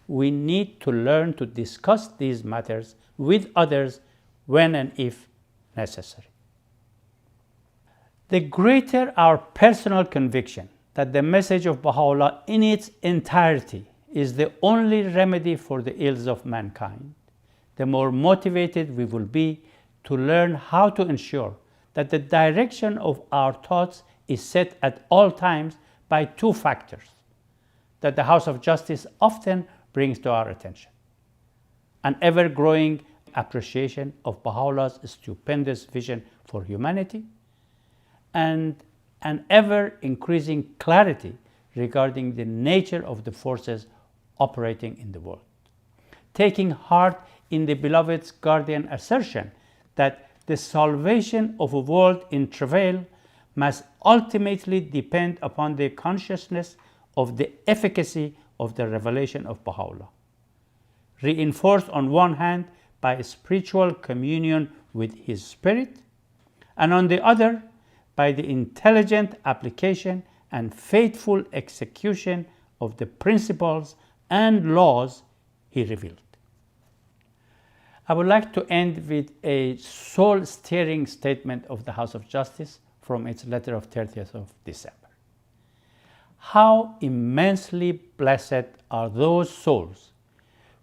A: we need to learn to discuss these matters with others when and if necessary. The greater our personal conviction that the message of Baha'u'llah in its entirety is the only remedy for the ills of mankind, the more motivated we will be to learn how to ensure that the direction of our thoughts is set at all times by two factors that the House of Justice often brings to our attention: an ever-growing appreciation of Baha'u'llah's stupendous vision for humanity, and and ever-increasing clarity regarding the nature of the forces operating in the world. Taking heart in the Beloved's guardian assertion that the salvation of a world in travail must ultimately depend upon the consciousness of the efficacy of the revelation of Baha'u'llah, reinforced on one hand by a spiritual communion with his spirit, and on the other by the intelligent application and faithful execution of the principles and laws he revealed. I would like to end with a soul-stirring statement of the House of Justice from its letter of 30th of December. How immensely blessed are those souls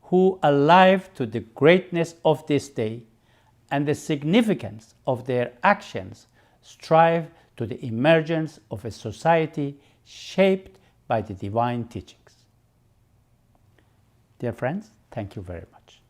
A: who, alive to the greatness of this day and the significance of their actions, strive to the emergence of a society shaped by the divine teachings. Dear friends, thank you very much.